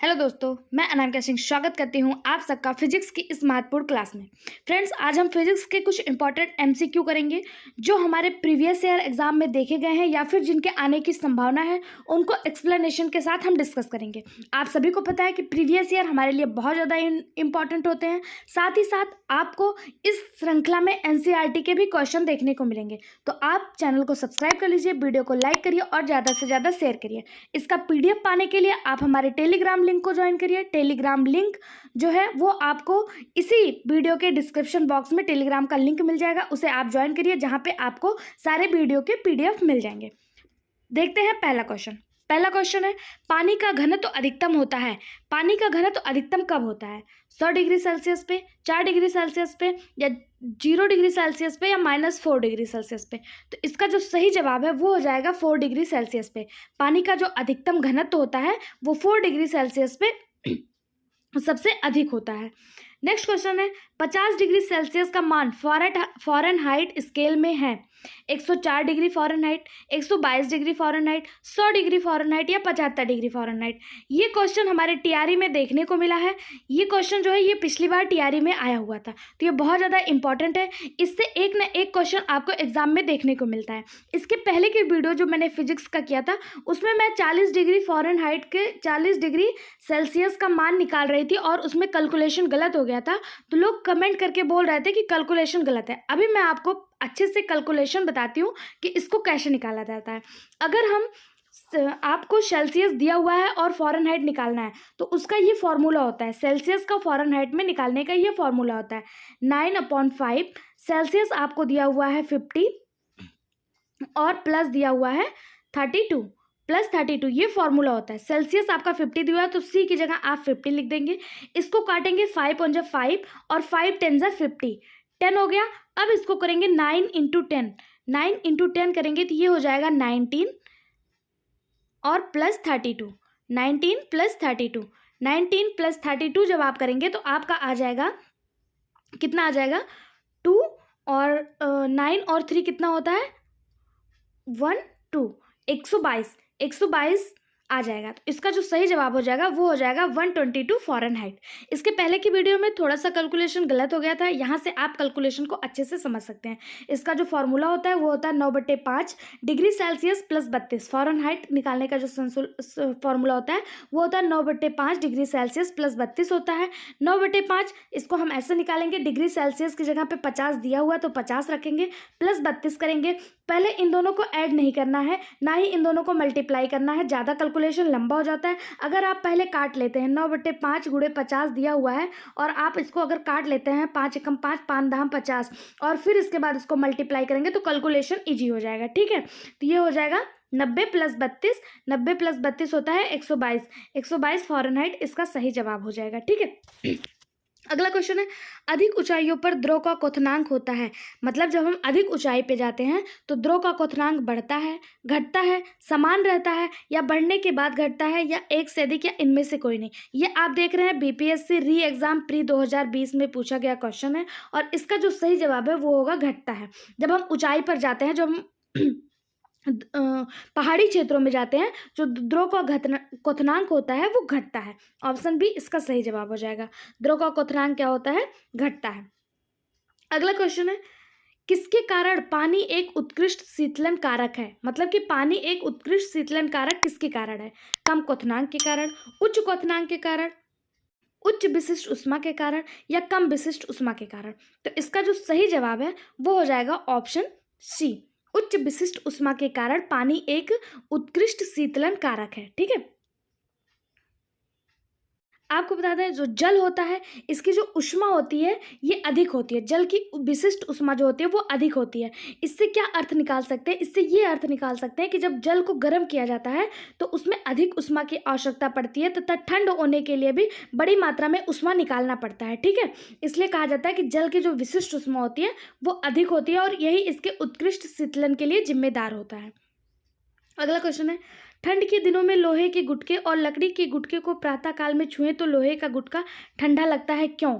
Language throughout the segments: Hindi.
हेलो दोस्तों, मैं अनामिका सिंह स्वागत करती हूं आप सबका फिजिक्स की इस महत्वपूर्ण क्लास में। फ्रेंड्स, आज हम फिजिक्स के कुछ इंपॉर्टेंट एमसीक्यू करेंगे जो हमारे प्रीवियस ईयर एग्जाम में देखे गए हैं या फिर जिनके आने की संभावना है, उनको एक्सप्लेनेशन के साथ हम डिस्कस करेंगे। आप सभी को पता है कि प्रीवियस ईयर हमारे लिए बहुत ज़्यादा इंपॉर्टेंट होते हैं। साथ ही साथ आपको इस श्रृंखला में एनसीईआरटी के भी क्वेश्चन देखने को मिलेंगे। तो आप चैनल को सब्सक्राइब कर लीजिए, वीडियो को लाइक करिए और ज़्यादा से ज़्यादा शेयर करिए। इसका पीडीएफ पाने के लिए आप हमारे टेलीग्राम लिंक को ज्वाइन करिए। टेलीग्राम लिंक जो है वो आपको इसी वीडियो के डिस्क्रिप्शन बॉक्स में टेलीग्राम का लिंक मिल जाएगा, उसे आप ज्वाइन करिए, जहां पे आपको सारे वीडियो के पीडीएफ मिल जाएंगे। देखते हैं पहला क्वेश्चन है, पानी का घनत्व अधिकतम होता है। पानी का घनत्व अधिकतम कब होता है? 100 डिग्री सेल्सियस पे, 4 डिग्री सेल्सियस पे, या 0 डिग्री सेल्सियस पे, या -4 डिग्री सेल्सियस पे। तो इसका जो सही जवाब है वो हो जाएगा 4 डिग्री सेल्सियस पे। पानी का जो अधिकतम घनत्व होता है वो 4 डिग्री सेल्सियस पे सबसे अधिक होता है। नेक्स्ट क्वेश्चन है, 50 डिग्री सेल्सियस का मान फ़ारेनहाइट स्केल में है। 104 degree Fahrenheit, 122 degree Fahrenheit, 100 degree Fahrenheit, या 75 डिग्री फ़ारेनहाइट। ये क्वेश्चन हमारे टीआरई में देखने को मिला है। ये क्वेश्चन जो है ये पिछली बार टीआरई में आया हुआ था, तो ये बहुत ज़्यादा इंपॉर्टेंट है। इससे एक ना एक क्वेश्चन आपको एग्जाम में देखने को मिलता है। इसके पहले की वीडियो जो मैंने फिजिक्स का किया था उसमें मैं 40 डिग्री फ़ारेनहाइट के 40 डिग्री सेल्सियस का मान निकाल रही थी और उसमें कैलकुलेशन गलत हो गया था, तो लोग कमेंट करके बोल रहे थे कि कैलकुलेशन गलत है। अभी मैं आपको अच्छे से कैलकुलेशन बताती हूँ कि इसको कैसे निकाला जाता है। अगर हम आपको सेल्सियस दिया हुआ है और फ़ारेनहाइट निकालना है तो उसका ये फॉर्मूला होता है। सेल्सियस का फ़ारेनहाइट में निकालने का ये फॉर्मूला होता है 9/5। सेल्सियस आपको दिया हुआ है 50 और प्लस दिया हुआ है 32 प्लस 32, ये फॉर्मूला होता है। सेल्सियस आपका 50 दिया है तो सी की जगह आप 50 लिख देंगे। इसको काटेंगे 5 × 5 और 5 × 50, 10 हो गया। अब इसको करेंगे 9 × 10, 9 × 10 करेंगे तो ये हो जाएगा 19 और प्लस 32, 19 प्लस 32, 19 प्लस 32 जब आप करेंगे तो आपका आ जाएगा, कितना आ जाएगा, 2 और 9 और 3 कितना होता है, 1 2, 122 आ जाएगा। तो इसका जो सही जवाब हो जाएगा वो हो जाएगा 122 फ़ारेनहाइट। इसके पहले की वीडियो में थोड़ा सा कैलकुलेशन गलत हो गया था, यहाँ से आप कैलकुलेशन को अच्छे से समझ सकते हैं। इसका जो फॉर्मूला होता है वो होता है 9/5 डिग्री सेल्सियस प्लस 32। फ़ारेनहाइट निकालने का जो फॉर्मूला होता है वो होता है 9/5 डिग्री सेल्सियस प्लस 32 होता है। 9/5 इसको हम ऐसे निकालेंगे, डिग्री सेल्सियस की जगह पे 50 दिया हुआ तो 50 रखेंगे, प्लस 32 करेंगे। पहले इन दोनों को ऐड नहीं करना है, ना ही इन दोनों को मल्टीप्लाई करना है, ज़्यादा कैलकुलेशन लंबा हो जाता है। अगर आप पहले काट लेते हैं, 9/5 × 50 दिया हुआ है और आप इसको अगर काट लेते हैं 5 × 5 5 10 50 और फिर इसके बाद इसको मल्टीप्लाई करेंगे तो कैलकुलेशन ईजी हो जाएगा। ठीक है, तो ये हो जाएगा 90 + 32, 90 + 32 होता है 122, 122 फ़ारेनहाइट इसका सही जवाब हो जाएगा। ठीक है, अगला क्वेश्चन है, अधिक ऊंचाइयों पर द्रव का क्वथनांक होता है। मतलब जब हम अधिक ऊंचाई पे जाते हैं तो द्रव का क्वथनांक बढ़ता है, घटता है, समान रहता है, या बढ़ने के बाद घटता है, या एक से अधिक, या इनमें से कोई नहीं। ये आप देख रहे हैं बीपीएससी री एग्जाम प्री 2020 में पूछा गया क्वेश्चन है और इसका जो सही जवाब है वो होगा घटता है। जब हम ऊंचाई पर जाते हैं, जब हम पहाड़ी क्षेत्रों में जाते हैं, जो द्रव का क्वथनांक होता है वो घटता है। ऑप्शन बी इसका सही जवाब हो जाएगा। द्रव का क्वथनांक क्या होता है? घटता है। अगला क्वेश्चन है, किसके कारण पानी एक उत्कृष्ट शीतलन कारक है? मतलब कि पानी एक उत्कृष्ट शीतलन कारक किसके कारण है? कम क्वथनांक के कारण, उच्च क्वथनांक के कारण, उच्च विशिष्ट ऊष्मा के कारण, या कम विशिष्ट ऊष्मा के कारण। तो इसका जो सही जवाब है वो हो जाएगा ऑप्शन सी, उच्च विशिष्ट ऊष्मा के कारण पानी एक उत्कृष्ट शीतलन कारक है। ठीक है, आपको बता दें जो जल होता है इसकी जो ऊष्मा होती है ये अधिक होती है। जल की विशिष्ट ऊष्मा जो होती है वो अधिक होती है। इससे क्या अर्थ निकाल सकते हैं? इससे ये अर्थ निकाल सकते हैं कि जब जल को गर्म किया जाता है तो उसमें अधिक ऊष्मा की आवश्यकता पड़ती है तथा ठंड होने के लिए भी बड़ी मात्रा में ऊष्मा निकालना पड़ता है। ठीक है, इसलिए कहा जाता है कि जल की जो विशिष्ट ऊष्मा होती है वो अधिक होती है और यही इसके उत्कृष्ट शीतलन के लिए जिम्मेदार होता है। अगला क्वेश्चन है, ठंड के दिनों में लोहे के गुटके और लकड़ी के गुटके को प्रातः काल में छुएं तो लोहे का गुटका ठंडा लगता है, क्यों?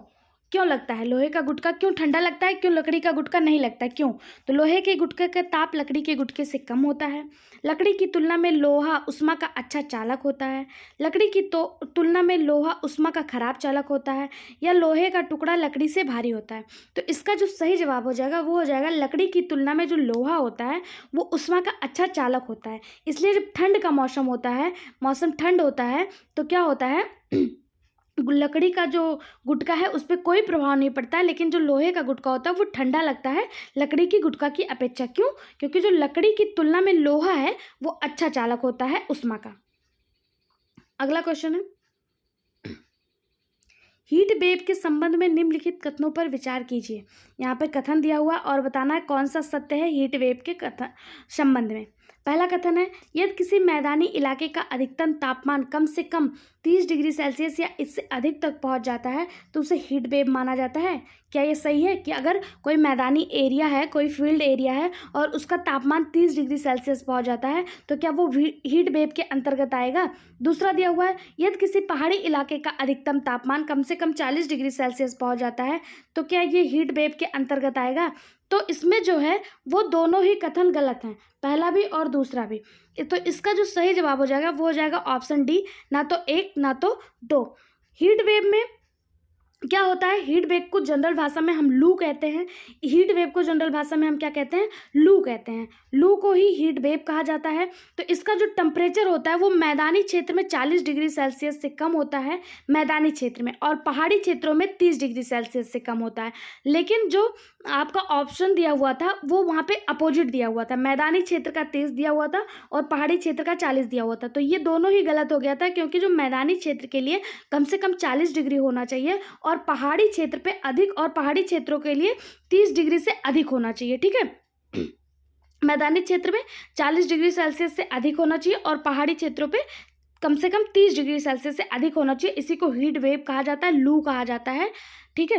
क्यों लगता है? लोहे का गुटका क्यों ठंडा लगता है, क्यों लकड़ी का गुटका नहीं लगता है, क्यों? तो लोहे के गुटके का ताप लकड़ी के गुटके से कम होता है। लकड़ी की तुलना में लोहा ऊष्मा का अच्छा चालक होता है। लकड़ी की तुलना में लोहा ऊष्मा का खराब चालक होता है। या लोहे का टुकड़ा लकड़ी से भारी होता है। तो इसका जो सही जवाब हो जाएगा वो हो जाएगा लकड़ी की तुलना में जो लोहा होता है वो ऊष्मा का अच्छा चालक होता है। इसलिए जब ठंड का मौसम होता है, मौसम ठंड होता है, तो क्या होता है लकड़ी का जो गुटका है उस पर कोई प्रभाव नहीं पड़ता है, लेकिन जो लोहे का गुटका होता है वो ठंडा लगता है लकड़ी की गुटका की अपेक्षा। क्यों? क्योंकि जो लकड़ी की तुलना में लोहा है वो अच्छा चालक होता है ऊष्मा का। अगला क्वेश्चन है, हीट वेव के संबंध में निम्नलिखित कथनों पर विचार कीजिए। यहाँ पर कथन दिया हुआ और बताना है कौन सा सत्य है हीट वेव के कथन संबंध में। पहला कथन है, यदि किसी मैदानी इलाके का अधिकतम तापमान कम से कम 30 डिग्री सेल्सियस या इससे अधिक तक पहुंच जाता है तो उसे हीट वेव माना जाता है। क्या ये सही है कि अगर कोई मैदानी एरिया है, कोई फील्ड एरिया है और उसका तापमान 30 डिग्री सेल्सियस पहुंच जाता है तो क्या वो हीट वेव के अंतर्गत आएगा? दूसरा दिया हुआ है, यदि किसी पहाड़ी इलाके का अधिकतम तापमान कम से कम 40 डिग्री सेल्सियस पहुंच जाता है तो क्या ये हीट वेव के अंतर्गत आएगा? तो इसमें जो है वो दोनों ही कथन गलत हैं, पहला भी और दूसरा भी। तो इसका जो सही जवाब हो जाएगा वो हो जाएगा ऑप्शन डी, ना तो 1 ना तो 2। हीट वेव में क्या होता है, हीट वेव को जनरल भाषा में हम लू कहते हैं। हीट वेव को जनरल भाषा में हम क्या कहते हैं? लू कहते हैं। लू को ही हीट वेव कहा जाता है। तो इसका जो टेम्परेचर होता है वो मैदानी क्षेत्र में 40 डिग्री सेल्सियस से कम होता है मैदानी क्षेत्र में, और पहाड़ी क्षेत्रों में 30 डिग्री सेल्सियस से कम होता है। लेकिन जो आपका ऑप्शन दिया हुआ था वो वहाँ पे अपोजिट दिया हुआ था, मैदानी क्षेत्र का 30 दिया हुआ था और पहाड़ी क्षेत्र का 40 दिया हुआ था। तो ये दोनों ही गलत हो गया था, क्योंकि जो मैदानी क्षेत्र के लिए कम से कम 40 डिग्री होना चाहिए और पहाड़ी क्षेत्र पे अधिक, और पहाड़ी क्षेत्रों के लिए 30 डिग्री से अधिक होना चाहिए। ठीक है, मैदानी क्षेत्र में 40 डिग्री सेल्सियस से अधिक होना चाहिए और पहाड़ी क्षेत्रों पे कम से कम 30 डिग्री सेल्सियस से अधिक होना चाहिए। इसी को हीट वेव कहा जाता है, लू कहा जाता है। ठीक है,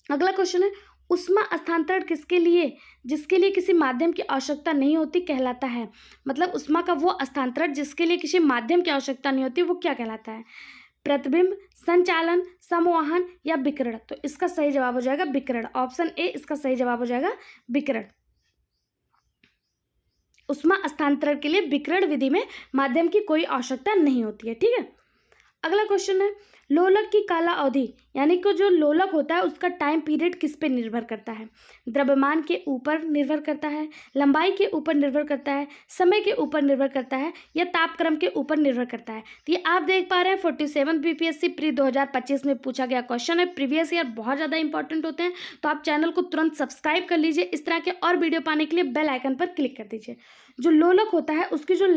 अगला क्वेश्चन है, ऊष्मा स्थानांतरण किसके लिए, जिसके लिए किसी माध्यम की आवश्यकता नहीं होती, कहलाता है? मतलब ऊष्मा का वो स्थानांतरण जिसके लिए किसी माध्यम की आवश्यकता नहीं होती वो क्या कहलाता है? प्रतिबिंब, संचालन, संवहन या विकिरण? तो इसका सही जवाब हो जाएगा विकिरण। ऑप्शन ए इसका सही जवाब हो जाएगा विकिरण। ऊष्मा स्थानांतरण के लिए विकिरण विधि में माध्यम की कोई आवश्यकता नहीं होती है। ठीक है, अगला क्वेश्चन है, लोलक की काला अवधि यानी कि जो लोलक होता है उसका टाइम पीरियड किस पे निर्भर करता है? द्रव्यमान के ऊपर निर्भर करता है, लंबाई के ऊपर निर्भर करता है, समय के ऊपर निर्भर करता है या तापक्रम के ऊपर निर्भर करता है? तो ये आप देख पा रहे हैं 47 बीपीएससी प्री 2025 में पूछा गया क्वेश्चन है। प्रीवियस ईयर बहुत ज़्यादा इंपॉर्टेंट होते हैं, तो आप चैनल को तुरंत सब्सक्राइब कर लीजिए। इस तरह के और वीडियो पाने के लिए बेल आइकन पर क्लिक कर दीजिए। जो लोलक होता है उसकी जो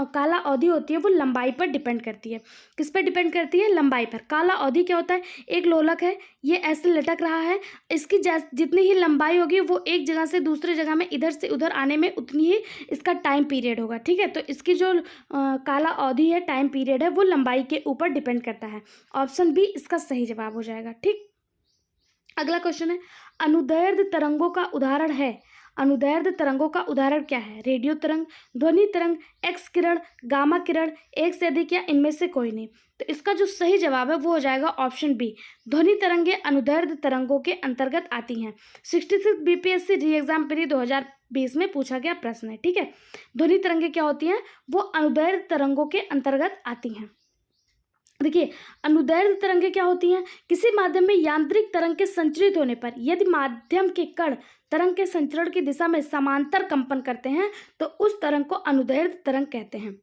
काला अवधि होती है वो लंबाई पर डिपेंड करती है। किस पर डिपेंड करती है? लंबाई पर। काला अवधि क्या होता है? एक लोलक है, ये ऐसे लटक रहा है, इसकी जितनी ही लंबाई होगी वो एक जगह से दूसरे जगह में इधर से उधर आने में उतनी ही इसका टाइम पीरियड होगा। ठीक है, तो इसकी जो काला अवधि है, टाइम पीरियड है, वो लंबाई के ऊपर डिपेंड करता है। ऑप्शन बी इसका सही जवाब हो जाएगा। ठीक, अगला क्वेश्चन है, अनुदैर्ध्य तरंगों का उदाहरण है। अनुदैर्ध्य तरंगों का उदाहरण क्या है? रेडियो तरंग, ध्वनि तरंग, एक्स किरण, गामा किरण, एक से अधिक या इनमें से कोई नहीं? तो इसका जो सही जवाब है वो हो जाएगा ऑप्शन बी, ध्वनि तरंगे अनुदैर्ध्य तरंगों के अंतर्गत आती हैं। 66 बीपीएससी री एग्जाम प्री 2020 में पूछा गया प्रश्न है। ठीक है, ध्वनि तरंगे क्या होती हैं? वो अनुदैर्ध्य तरंगों के अंतर्गत आती हैं। देखिए, अनुदैर्ध्य तरंगें क्या होती हैं? किसी माध्यम में यांत्रिक तरंग के संचरित होने पर यदि माध्यम के कण तरंग के संचरण की दिशा में समांतर कंपन करते हैं तो उस तरंग को अनुदैर्ध्य तरंग कहते हैं,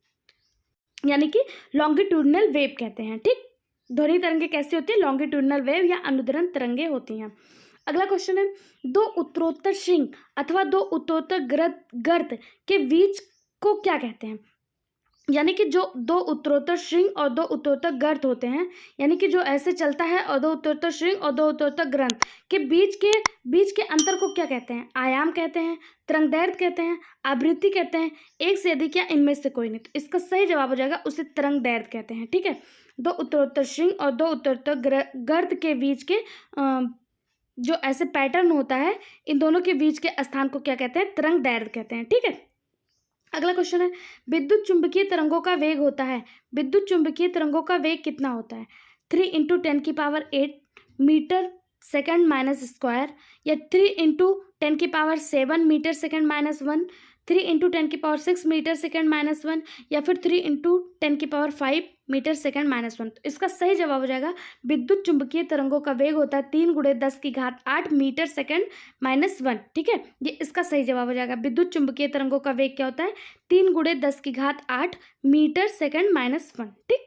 यानी कि लॉन्गिट्यूडिनल वेव कहते हैं। ठीक, ध्वनि तरंगें कैसी होती है? लॉन्गिट्यूडिनल वेव या अनुदैर्ध्य तरंगें होती हैं। अगला क्वेश्चन है, दो उत्तरोत्तर श्रृंग अथवा दो उत्तरोत्तर गर्त के बीच को क्या कहते हैं? यानी कि जो दो उत्तरोत्तर श्रृंग और दो उत्तरोत्तर गर्त होते हैं, यानी कि जो ऐसे चलता है, और दो उत्तरोत्तर श्रृंग और दो उत्तरोत्तर ग्रंथ के बीच के अंतर को क्या कहते हैं? आयाम कहते हैं, तरंगदैर्ध्य कहते हैं, आवृत्ति कहते हैं, एक से अधिक या इनमें से कोई नहीं? तो इसका सही जवाब हो जाएगा उसे तरंगदैर्ध्य कहते हैं। ठीक है, दो उत्तरोत्तर श्रृंग और दो उत्तरोत्तर गर्त के बीच के जो ऐसे पैटर्न होता है, इन दोनों के बीच के स्थान को क्या कहते हैं? तरंगदैर्ध्य कहते हैं। ठीक है, अगला क्वेश्चन है, विद्युत चुंबकीय तरंगों का वेग होता है। विद्युत चुंबकीय तरंगों का वेग कितना होता है? 3 × 10⁸ मीटर सेकंड माइनस स्क्वायर, या 3 × 10⁻⁷ metre second minus 1, 3 × 10⁻⁶ metre second minus 1, या फिर 3 × 10⁵ मीटर सेकंड माइनस 1। तो इसका सही जवाब हो जाएगा विद्युत चुंबकीय तरंगों का वेग होता है 3 × 10⁸ मीटर सेकंड माइनस 1। ठीक है, ये इसका सही जवाब हो जाएगा। विद्युत चुंबकीय तरंगों का वेग क्या होता है? 3 × 10⁸ मीटर सेकंड माइनस 1। ठीक,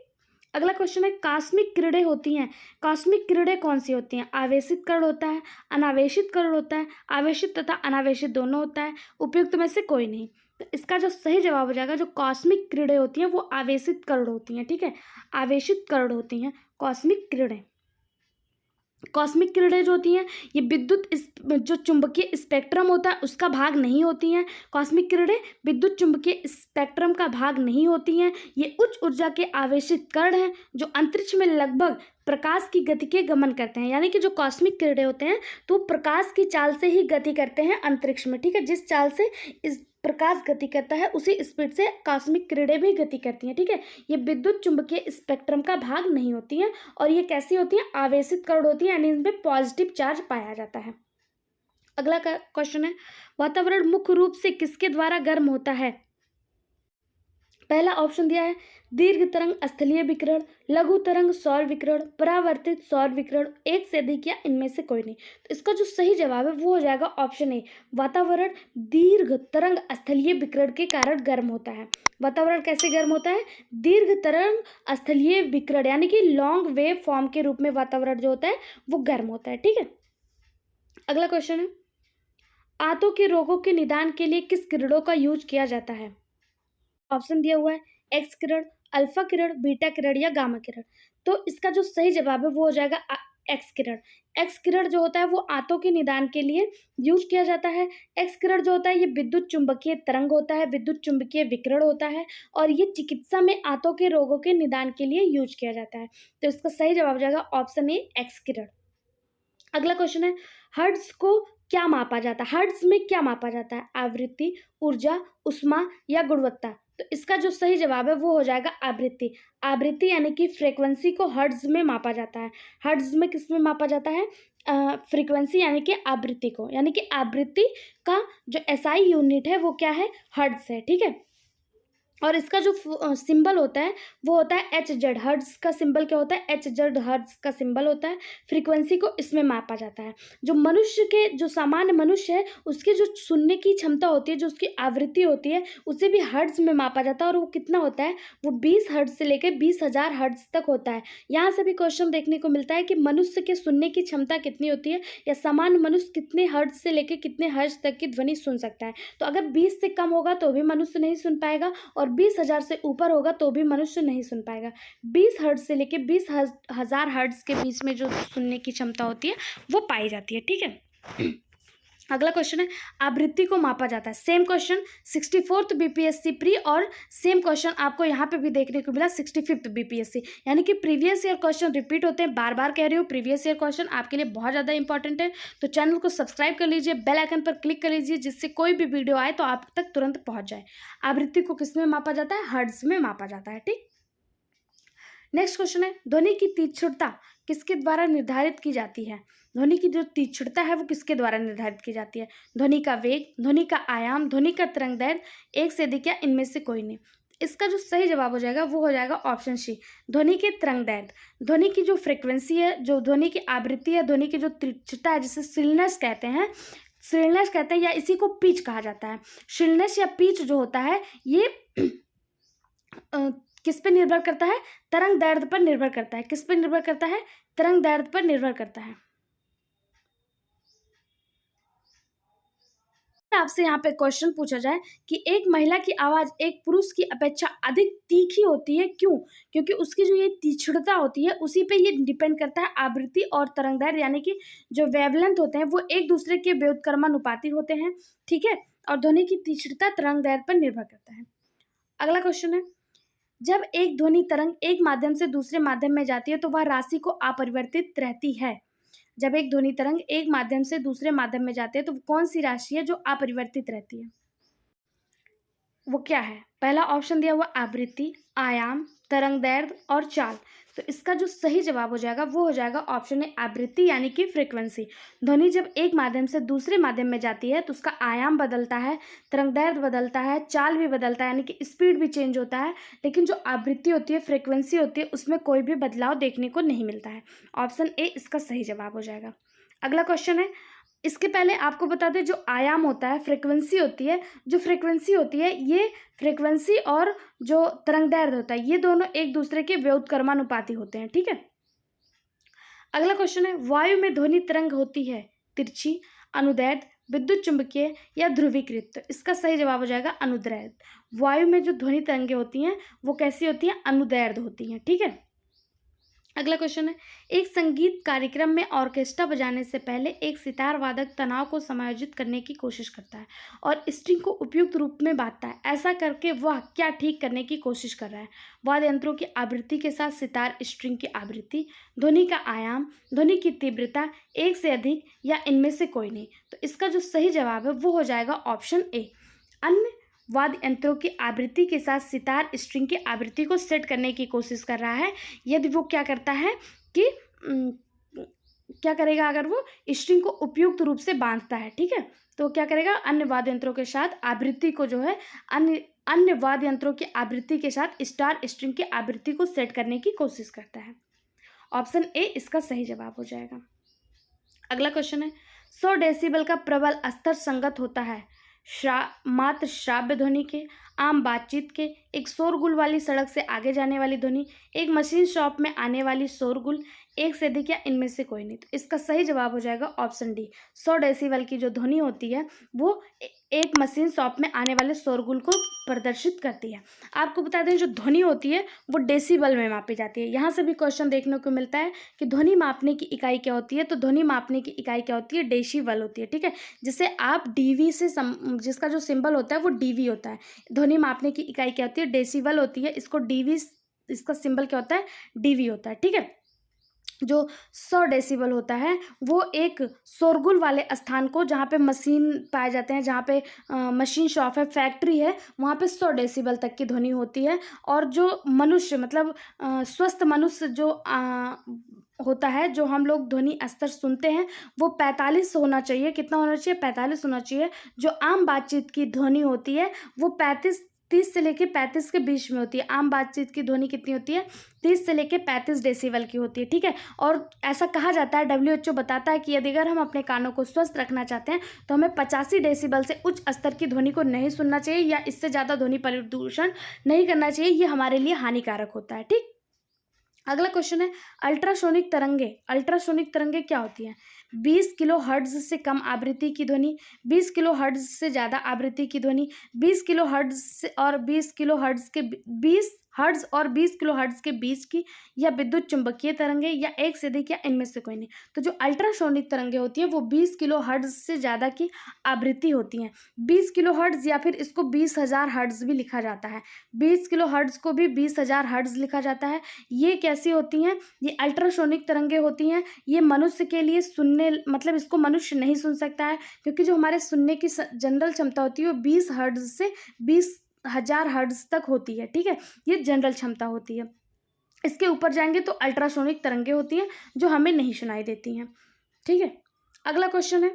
अगला क्वेश्चन है कॉस्मिक किरणें होती हैं। कॉस्मिक किरणें कौन सी होती हैं? आवेशित कण होता है, अनावेशित कण होता है, आवेशित तथा अनावेशित दोनों होता है, उपयुक्त में से कोई नहीं। तो इसका जो सही जवाब हो जाएगा, जो कॉस्मिक किरणें होती हैं वो आवेशित कण होती हैं। ठीक है, आवेशित कण होती हैं कॉस्मिक किरणें। कॉस्मिक किरणें जो होती हैं ये विद्युत जो चुंबकीय स्पेक्ट्रम होता है उसका भाग नहीं होती हैं। कॉस्मिक किरणें विद्युत चुंबकीय स्पेक्ट्रम का भाग नहीं होती हैं। ये उच्च ऊर्जा के आवेशित कण हैं जो अंतरिक्ष में लगभग प्रकाश की गति के गमन करते हैं। यानी कि जो कॉस्मिक किरणें होते हैं तो प्रकाश की चाल से ही गति करते हैं अंतरिक्ष में। ठीक है, जिस चाल से इस प्रकाश गति करता है उसी स्पीड से कॉस्मिक किरणें भी गति करती हैं। ठीक है, ये विद्युत चुंबकीय स्पेक्ट्रम का भाग नहीं होती हैं और ये कैसी होती हैं? आवेशित कण होती हैं, यानी इनमें पॉजिटिव चार्ज पाया जाता है। अगला क्वेश्चन है वातावरण मुख्य रूप से किसके द्वारा गर्म होता है? पहला ऑप्शन दिया है दीर्घ तरंग स्थलीय विकिरण, लघु तरंग सौर विकिरण, परावर्तित सौर विकिरण, एक से अधिक या इनमें से कोई नहीं। तो इसका जो सही जवाब है वो हो जाएगा ऑप्शन ए, वातावरण दीर्घ तरंग स्थलीय विकिरण के कारण गर्म होता है। वातावरण कैसे गर्म होता है? दीर्घ तरंग स्थलीय विकिरण, यानी कि लॉन्ग वेव फॉर्म के रूप में वातावरण जो होता है वो गर्म होता है। ठीक है, अगला क्वेश्चन है आंतों के रोगों के निदान के लिए किस किरणों का यूज किया जाता है? ऑप्शन दिया हुआ है एक्स किरण, अल्फा किरण, बीटा किरण या गामा किरण। तो इसका जो सही जवाब है वो हो जाएगा एक्स किरण। एक्स किरण जो होता है वो आंतों के निदान के लिए यूज किया जाता है। एक्स किरण जो होता है ये विद्युत चुंबकीय तरंग होता है, विद्युत चुंबकीय विकिरण होता है और ये चिकित्सा में आंतों के रोगों के निदान के लिए यूज किया जाता है। तो इसका सही जवाब हो जाएगा ऑप्शन ए, एक्स किरण। अगला क्वेश्चन है हर्ट्ज को क्या मापा जाता है? हर्ट्ज में क्या मापा जाता है? आवृत्ति, ऊर्जा, ऊष्मा या गुणवत्ता? तो इसका जो सही जवाब है वो हो जाएगा आवृत्ति। आवृत्ति यानी कि फ्रीक्वेंसी को हर्ट्ज में मापा जाता है। हर्ट्ज में किस में मापा जाता है? फ्रीक्वेंसी यानी कि आवृत्ति को, यानी कि आवृत्ति का जो एसआई यूनिट है वो क्या है? हर्ट्ज है। ठीक है, और इसका जो सिंबल होता है वो होता है एच जेड। हर्ट्ज का सिंबल क्या होता है? एच जेड हर्ट्ज का सिंबल होता है। फ्रीक्वेंसी को इसमें मापा जाता है। जो मनुष्य के जो सामान्य मनुष्य है उसकी जो सुनने की क्षमता होती है, जो उसकी आवृत्ति होती है उसे भी हर्ट्ज में मापा जाता है और वो कितना होता है? वो 20 हर्ट्ज से लेकर 20,000 हर्ट्ज तक होता है। यहाँ से भी क्वेश्चन देखने को मिलता है कि मनुष्य के सुनने की क्षमता कितनी होती है या सामान्य मनुष्य कितने हर्ट्ज से लेकर कितने हर्ट्ज तक की ध्वनि सुन सकता है। तो अगर 20 से कम होगा तो भी मनुष्य नहीं सुन पाएगा और 20,000 से ऊपर होगा तो भी मनुष्य नहीं सुन पाएगा। 20 हर्ट्ज से लेके 20,000 हर्ट्ज के बीच में जो सुनने की क्षमता होती है वो पाई जाती है। ठीक है, अगला क्वेश्चन है आवृत्ति को मापा जाता है। Same question 64th BPSC pre और सेम क्वेश्चन आपको यहाँ पे भी देखने को मिला 65th बीपीएससी, यानी कि प्रीवियस ईयर क्वेश्चन रिपीट होते हैं। बार बार कह रही हूँ प्रीवियस ईयर क्वेश्चन आपके लिए बहुत ज़्यादा इंपॉर्टेंट है। तो चैनल को सब्सक्राइब कर लीजिए, बेल आइकन पर क्लिक कर लीजिए जिससे कोई भी वीडियो आए तो आप तक तुरंत पहुँच जाए। आवृत्ति को किस में मापा जाता है? हर्ट्ज में मापा जाता है। ठीक, नेक्स्ट क्वेश्चन है ध्वनि की तीक्ष्णता किसके द्वारा निर्धारित की जाती है? ध्वनि की जो तीक्ष्णता है वो किसके द्वारा निर्धारित की जाती है? ध्वनि का वेग, ध्वनि का आयाम, ध्वनि का तरंग दैर्घ्य, एक से अधिक या इनमें से कोई नहीं। इसका जो सही जवाब हो जाएगा वो हो जाएगा ऑप्शन सी, ध्वनि के तरंग दैर्घ्य। ध्वनि की जो फ्रिक्वेंसी है, जो ध्वनि की आवृत्ति है, ध्वनि की जो तीक्ष्णता है जिसे श्रिलनेस कहते हैं, श्रिलनेस कहते हैं या इसी को पिच कहा जाता है। श्रिलनेस या पिच जो होता है ये किस पे निर्भर करता है? तरंग दैर्घ्य पर निर्भर करता है। किस पर निर्भर करता है? तरंग दैर्घ्य पर निर्भर करता है। आपसे यहाँ पे क्वेश्चन पूछा जाए कि एक महिला की आवाज एक पुरुष की अपेक्षा अधिक तीखी होती है, क्यों? क्योंकि उसकी जो ये तीक्ष्णता होती है उसी पे ये डिपेंड करता है। आवृत्ति और तरंग दैर्घ्य यानी कि जो वेवलेंथ होते हैं वो एक दूसरे के व्युत्क्रमानुपाती होते हैं। ठीक है, और ध्वनि की तीक्ष्णता तरंग दैर्घ्य पर निर्भर करता है। अगला क्वेश्चन है जब एक ध्वनि तरंग एक माध्यम से दूसरे माध्यम में जाती है तो वह राशि को अपरिवर्तित रहती है। जब एक ध्वनि तरंग एक माध्यम से दूसरे माध्यम में जाती है तो कौन सी राशि है जो अपरिवर्तित रहती है? वो क्या है? पहला ऑप्शन दिया हुआ आवृत्ति, आयाम, तरंग दैर्घ्य और चाल। तो इसका जो सही जवाब हो जाएगा वो हो जाएगा ऑप्शन ए आवृत्ति यानी कि फ्रीक्वेंसी। ध्वनि जब एक माध्यम से दूसरे माध्यम में जाती है तो उसका आयाम बदलता है, तरंगदैर्घ्य बदलता है, चाल भी बदलता है यानी कि स्पीड भी चेंज होता है, लेकिन जो आवृत्ति होती है, फ्रीक्वेंसी होती है, उसमें कोई भी बदलाव देखने को नहीं मिलता है। ऑप्शन ए इसका सही जवाब हो जाएगा। अगला क्वेश्चन है, इसके पहले आपको बता दें जो आयाम होता है, फ्रीक्वेंसी होती है, जो फ्रीक्वेंसी होती है ये फ्रीक्वेंसी और जो तरंगदैर्घ्य होता है ये दोनों एक दूसरे के व्युत्क्रमानुपाती होते हैं। ठीक है। अगला क्वेश्चन है, वायु में ध्वनि तरंग होती है तिरछी, अनुदैर्ध्य, विद्युत चुंबकीय या ध्रुवीकृत। तो इसका सही जवाब हो जाएगा अनुदैर्ध्य। वायु में जो ध्वनि तरंगें होती हैं वो कैसी होती हैं? अनुदैर्ध्य होती हैं। ठीक है। अगला क्वेश्चन है, एक संगीत कार्यक्रम में ऑर्केस्ट्रा बजाने से पहले एक सितार वादक तनाव को समायोजित करने की कोशिश करता है और स्ट्रिंग को उपयुक्त रूप में बांधता है। ऐसा करके वह क्या ठीक करने की कोशिश कर रहा है? वाद्य यंत्रों की आवृत्ति के साथ सितार स्ट्रिंग की आवृत्ति, ध्वनि का आयाम, ध्वनि की तीव्रता, एक से अधिक या इनमें से कोई नहीं। तो इसका जो सही जवाब है वो हो जाएगा ऑप्शन ए, अन्य वाद्य यंत्रों की आवृत्ति के साथ सितार स्ट्रिंग की आवृत्ति को सेट करने की कोशिश कर रहा है। यदि वो क्या करता है कि क्या करेगा, अगर वो स्ट्रिंग को उपयुक्त रूप से बांधता है। ठीक है। तो क्या करेगा, अन्य वाद्य यंत्रों के साथ आवृत्ति को जो है अन्य वाद्य यंत्रों की आवृत्ति के साथ स्टार स्ट्रिंग की आवृत्ति को सेट करने की कोशिश करता है। ऑप्शन ए इसका सही जवाब हो जाएगा। अगला क्वेश्चन है, 100 डेसिबल का प्रबल स्तर संगत होता है मात्र श्राव्य ध्वनि के, आम बातचीत के, एक शोरगुल वाली सड़क से आगे जाने वाली ध्वनि, एक मशीन शॉप में आने वाली शोरगुल, एक से अधिक या इनमें से कोई नहीं। तो इसका सही जवाब हो जाएगा ऑप्शन डी, 100 डेसिबल की जो ध्वनि होती है वो एक मशीन शॉप में आने वाले शोरगुल को प्रदर्शित करती है। आपको बता दें जो ध्वनि होती है वो डेसिबल में मापी जाती है। यहाँ से भी क्वेश्चन देखने को मिलता है कि ध्वनि मापने की इकाई क्या होती है, तो ध्वनि मापने की इकाई क्या होती है? डेसिबल होती है। ठीक है। जिसे आप डीवी से जिसका जो सिंबल होता है वो डीवी होता है। ध्वनि मापने की इकाई क्या होती है? डेसिबल होती है। इसको डीवी, इसका सिंबल क्या होता है? डीवी होता है। ठीक है। जो 100 डेसिबल होता है वो एक शोरगुल वाले स्थान को, जहाँ पे मशीन पाए जाते हैं, जहाँ पे मशीन शॉप है, फैक्ट्री है, वहाँ पे 100 डेसिबल तक की ध्वनि होती है। और जो मनुष्य मतलब स्वस्थ मनुष्य जो होता है, जो हम लोग ध्वनि स्तर सुनते हैं वो 45 होना चाहिए। कितना होना चाहिए? 45 होना चाहिए। जो आम बातचीत की ध्वनि होती है वो 30 से लेके 35 के बीच में होती है। आम बातचीत की ध्वनि कितनी होती है? 30 से लेके 35 डेसिबल की होती है। ठीक है। और ऐसा कहा जाता है, WHO बताता है कि यदि अगर हम अपने कानों को स्वस्थ रखना चाहते हैं तो हमें 85 डेसिबल से उच्च स्तर की ध्वनि को नहीं सुनना चाहिए या इससे ज़्यादा ध्वनि प्रदूषण नहीं करना चाहिए। ये हमारे लिए हानिकारक होता है। ठीक। अगला क्वेश्चन है, अल्ट्रासोनिक तरंगे। अल्ट्रासोनिक तरंगे क्या होती हैं? 20 किलो हर्ट्ज से कम आवृत्ति की ध्वनि, 20 किलो हर्ट्ज से ज़्यादा आवृत्ति की ध्वनि, 20 किलो हर्ट्ज से और 20 किलो हर्ट्ज के 20 हर्ट्ज और 20 किलो हर्ट्ज के बीच की, या विद्युत चुंबकीय तरंगे, या एक से अधिक या इनमें से कोई नहीं। तो जो अल्ट्रासोनिक तरंगे होती हैं वो 20 किलो हर्ट्ज से ज़्यादा की आवृत्ति होती हैं। 20 किलो हर्ट्ज या फिर इसको 20,000 हर्ट्ज भी लिखा जाता है। 20 किलो हर्ट्ज को भी 20,000 हर्ट्ज लिखा जाता है। ये कैसी होती हैं? ये अल्ट्रासोनिक तरंगे होती हैं। ये मनुष्य के लिए सुनने, मतलब इसको मनुष्य नहीं सुन सकता है, क्योंकि जो हमारे सुनने की जनरल क्षमता होती है वो 20 हर्ट्ज से 20,000 हर्ट्ज तक होती है। ठीक है। ये जनरल क्षमता होती है। इसके ऊपर जाएंगे तो अल्ट्रासोनिक तरंगे होती हैं जो हमें नहीं सुनाई देती हैं। ठीक है। अगला क्वेश्चन है,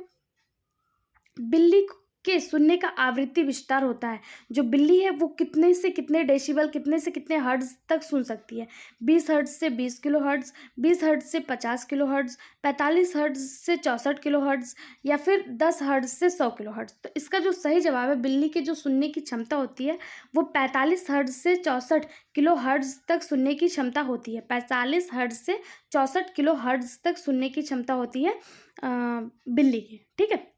बिल्ली के सुनने का आवृत्ति विस्तार होता है। जो बिल्ली है वो कितने से कितने डेसिबल, कितने से कितने हर्ट्ज तक सुन सकती है? 20 हर्ट्ज से 20 किलो हर्ट्ज, 20 हर्ट्ज से 50 किलो हर्ट्ज, 45 हर्ट्ज से 64 किलो हर्ट्ज, या फिर 10 हर्ट्ज से 100 किलो हर्ट्ज। तो इसका जो सही जवाब है, बिल्ली की जो सुनने की क्षमता होती है वो 45 हर्ट्ज से 64 किलो हर्ट्ज तक सुनने की क्षमता होती है। 45 हर्ट्ज से 64 किलो हर्ट्ज तक सुनने की क्षमता होती है बिल्ली की। ठीक है।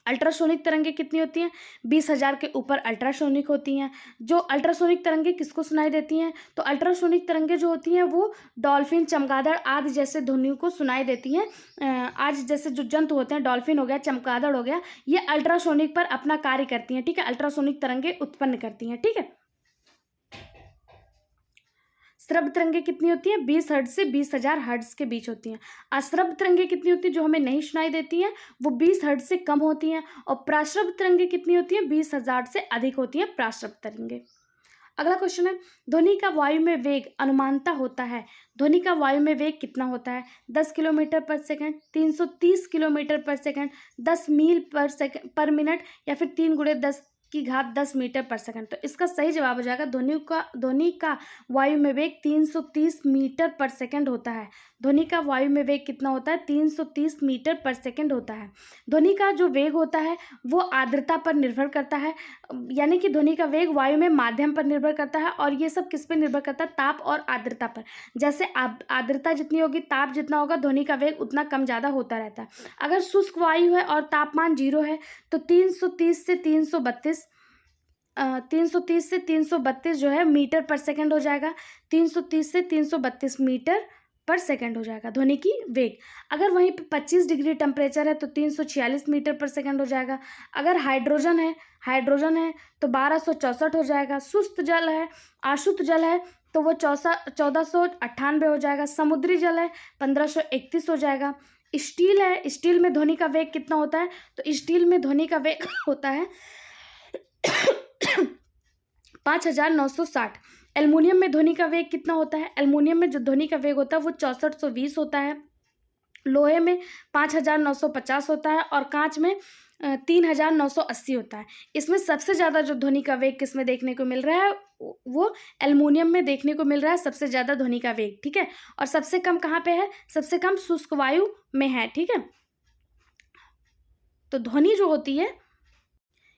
अल्ट्रासोनिक तरंगे कितनी होती हैं? 20,000 के ऊपर अल्ट्रासोनिक होती हैं। जो अल्ट्रासोनिक तरंगे किसको सुनाई देती हैं? तो अल्ट्रासोनिक तरंगे जो होती हैं वो डॉल्फिन, चमगादड़ आदि जैसे ध्वनियों को सुनाई देती हैं। आज जैसे जो जंतु होते हैं, डॉल्फिन हो गया, चमगादड़ हो गया, ये अल्ट्रासोनिक पर अपना कार्य करती हैं। ठीक है। अल्ट्रासोनिक तरंगे उत्पन्न करती हैं। ठीक है। श्रव्य तरंगे कितनी होती हैं? 20 हर्ट्ज से 20,000 हर्ट्ज के बीच होती हैं। अश्रव्य तरंगे कितनी होती हैं? जो हमें नहीं सुनाई देती हैं, वो 20 हर्ट्ज से कम होती हैं। और प्राश्रव्य तरंगे कितनी होती हैं? 20,000 से अधिक होती हैं प्राश्रव्य तरंगे। अगला क्वेश्चन है, ध्वनि का वायु में वेग अनुमानता होता है। ध्वनि का वायु में वेग कितना होता है? 10 किलोमीटर पर सेकंड, 330 किलोमीटर पर सेकंड, 10 मील पर मिनट, या फिर 3 × 10 की घात 10 मीटर पर सेकंड। तो इसका सही जवाब हो जाएगा ध्वनि का वायु में वेग 330 मीटर पर सेकंड होता है। ध्वनि का वायु में वेग कितना होता है? 330 मीटर पर सेकंड होता है। ध्वनि का जो वेग होता है वो आर्द्रता पर निर्भर करता है, यानी कि ध्वनि का वेग वायु में माध्यम पर निर्भर करता है, और ये सब किस पर निर्भर करता है? ताप और आर्द्रता पर। जैसे आर्द्रता जितनी होगी, ताप जितना होगा, ध्वनि का वेग उतना कम ज़्यादा होता रहता है। अगर शुष्क वायु है और तापमान 0 है तो 330 से 332 जो है मीटर पर सेकंड हो जाएगा। 330 से 332 मीटर पर सेकंड हो जाएगा ध्वनि की वेग। अगर वहीं पे 25 डिग्री टेम्परेचर है तो 346 मीटर पर सेकंड हो जाएगा। अगर हाइड्रोजन है तो 1264 हो जाएगा। अशुद्ध जल है तो वो 1498 हो जाएगा। समुद्री जल है 1531 हो जाएगा। स्टील है, स्टील में ध्वनि का वेग कितना होता है? तो स्टील में ध्वनि का वेग होता है 5960। एल्युमिनियम में ध्वनि का वेग कितना होता है? एल्युमिनियम में जो ध्वनि का वेग होता है वो 6420 होता है। लोहे में 5950 होता है, और कांच में 3980 होता है। इसमें सबसे ज़्यादा जो ध्वनि का वेग किसमें देखने को मिल रहा है? वो एल्युमिनियम में देखने को मिल रहा है सबसे ज़्यादा ध्वनि का वेग, ठीक है। और सबसे कम कहाँ पे है? सबसे कम शुष्क वायु में है, ठीक है। तो ध्वनि जो होती है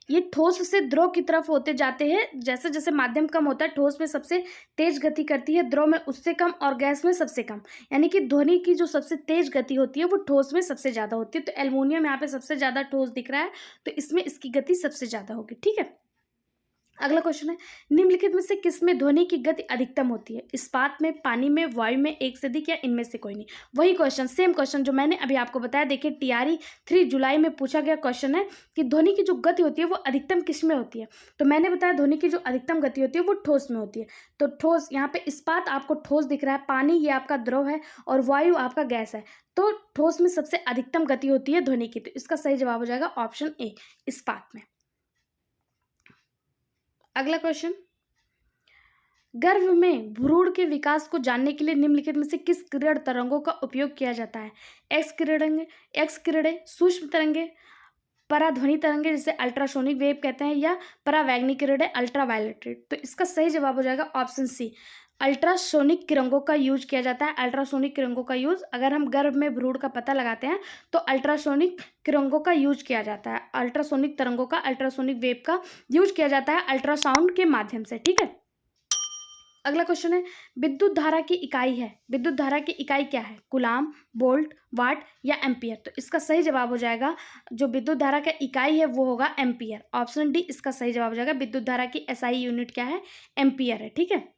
ये ठोस से द्रव की तरफ होते जाते हैं। जैसे जैसे माध्यम कम होता है, ठोस में सबसे तेज गति करती है, द्रव में उससे कम, और गैस में सबसे कम। यानी कि ध्वनि की जो सबसे तेज गति होती है वो ठोस में सबसे ज़्यादा होती है। तो एल्युमिनियम यहाँ पे सबसे ज़्यादा ठोस दिख रहा है, तो इसमें इसकी गति सबसे ज़्यादा होगी, ठीक है। अगला क्वेश्चन है, निम्नलिखित में से किसमें ध्वनि की गति अधिकतम होती है? इस्पात में, पानी में, वायु में, एक से अधिक, या इनमें से कोई नहीं। वही क्वेश्चन, सेम क्वेश्चन जो मैंने अभी आपको बताया। देखिए टीआरई 3 जुलाई में पूछा गया क्वेश्चन है कि ध्वनि की जो गति होती है वो अधिकतम किस में होती है? तो मैंने बताया ध्वनि की जो अधिकतम गति होती है वो ठोस में होती है। तो ठोस, यहाँ पे इस्पात आपको ठोस दिख रहा है, पानी ये आपका द्रव है, और वायु आपका गैस है। तो ठोस में सबसे अधिकतम गति होती है ध्वनि की। तो इसका सही जवाब हो जाएगा ऑप्शन ए, इस्पात में। अगला क्वेश्चन, गर्भ में भ्रूण के विकास को जानने के लिए निम्नलिखित में से किस किरण तरंगों का उपयोग किया जाता है? एक्स किरणें, सूक्ष्म तरंगे, पराध्वनि तरंगे जिसे अल्ट्रासोनिक वेव कहते हैं, या परावैंगनिक किरणें, अल्ट्रावायलेट रे। तो इसका सही जवाब हो जाएगा ऑप्शन सी, अल्ट्रासोनिक किरणों का यूज किया जाता है। अल्ट्रासोनिक किरणों का यूज, अगर हम गर्भ में भ्रूण का पता लगाते हैं तो अल्ट्रासोनिक किरणों का यूज किया जाता है। अल्ट्रासोनिक तरंगों का, अल्ट्रासोनिक वेव का यूज किया जाता है अल्ट्रासाउंड के माध्यम से, ठीक है। अगला क्वेश्चन है, विद्युत धारा की इकाई है। विद्युत धारा की इकाई क्या है? कूलाम, वोल्ट, वाट, या एम्पियर। तो इसका सही जवाब हो जाएगा, जो विद्युत धारा का इकाई है वो होगा एम्पियर। ऑप्शन डी इसका सही जवाब हो जाएगा। विद्युत धारा की एसआई यूनिट क्या है? एम्पियर है, ठीक है।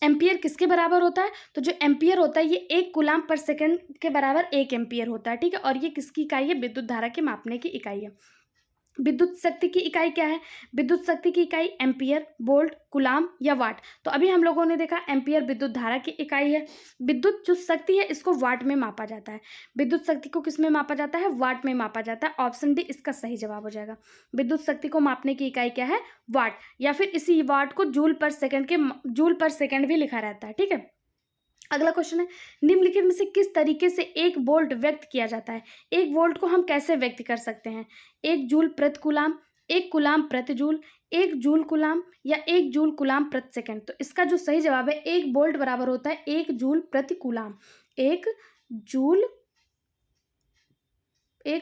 एम्पियर किसके बराबर होता है? तो जो एम्पियर होता है ये 1 कूलाम पर सेकंड के बराबर 1 एम्पियर होता है, ठीक है। और ये किसकी इकाई है? विद्युत धारा के मापने की इकाई है। विद्युत शक्ति की इकाई क्या है? विद्युत शक्ति की इकाई एम्पियर, वोल्ट, कूलाम, या वाट। तो अभी हम लोगों ने देखा एम्पियर विद्युत धारा की इकाई है। विद्युत जो शक्ति है इसको वाट में मापा जाता है। विद्युत शक्ति को किस में मापा जाता है? वाट में मापा जाता है। ऑप्शन डी इसका सही जवाब हो जाएगा। विद्युत शक्ति को मापने की इकाई क्या है? वाट, या फिर इसी वाट को जूल पर सेकंड भी लिखा रहता है, ठीक है। अगला क्वेश्चन है, निम्नलिखित में से किस तरीके से 1 वोल्ट व्यक्त किया जाता है? 1 वोल्ट को हम कैसे व्यक्त कर सकते हैं? 1 जूल प्रति कूलाम, 1 कूलाम प्रति जूल, 1 जूल कूलाम, या 1 जूल कूलाम प्रति सेकंड। तो इसका जो सही जवाब है, 1 वोल्ट बराबर होता है 1 जूल प्रति कूलाम। 1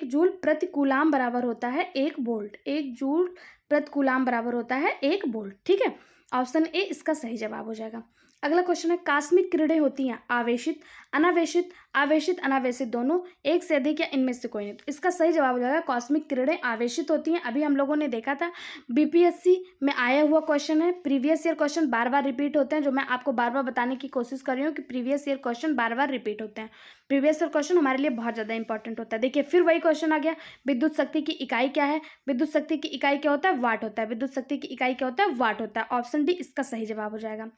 जूल प्रति कूलाम बराबर होता है 1 वोल्ट। 1 जूल प्रति कूलाम बराबर होता है 1 वोल्ट, ठीक है। ऑप्शन ए इसका सही जवाब हो जाएगा। अगला क्वेश्चन है, कॉस्मिक किरणें होती हैं आवेशित, अनावेशित, आवेशित अनावेशित दोनों, एक से अधिक, या इनमें से कोई नहीं। तो इसका सही जवाब हो जाएगा कॉस्मिक किरणें आवेशित होती हैं। अभी हम लोगों ने देखा था, बीपीएससी में आया हुआ क्वेश्चन है। प्रीवियस ईयर क्वेश्चन बार बार रिपीट होते हैं, जो मैं आपको बार बार बताने की कोशिश कर रही हूँ कि प्रीवियस ईयर क्वेश्चन बार बार रिपीट होते हैं। प्रीवियस ईयर क्वेश्चन हमारे लिए बहुत ज़्यादा इंपॉर्टेंट होता है। देखिए फिर वही क्वेश्चन आ गया, विद्युत शक्ति की इकाई क्या है? विद्युत शक्ति की इकाई क्या होता है? वाट होता है। विद्युत शक्ति की इकाई क्या होता है? वाट होता है। ऑप्शन डी इसका सही जवाब हो जाएगा।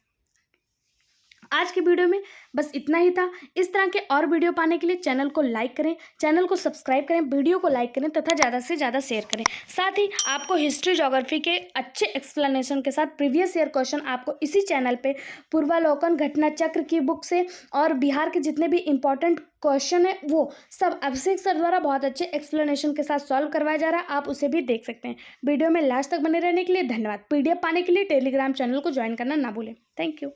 आज की वीडियो में बस इतना ही था। इस तरह के और वीडियो पाने के लिए चैनल को लाइक करें, चैनल को सब्सक्राइब करें, वीडियो को लाइक करें तथा ज़्यादा से ज़्यादा शेयर करें। साथ ही आपको हिस्ट्री ज्योग्राफी के अच्छे एक्सप्लेनेशन के साथ प्रीवियस ईयर क्वेश्चन आपको इसी चैनल पे पूर्वालोकन घटना चक्र की बुक से और बिहार के जितने भी इंपॉर्टेंट क्वेश्चन है वो सब अभिषेक सर द्वारा बहुत अच्छे एक्सप्लेनेशन के साथ सॉल्व करवाया जा रहा है, आप उसे भी देख सकते हैं। वीडियो में लास्ट तक बने रहने के लिए धन्यवाद। PDF पाने के लिए टेलीग्राम चैनल को ज्वाइन करना ना भूलें। Thank you.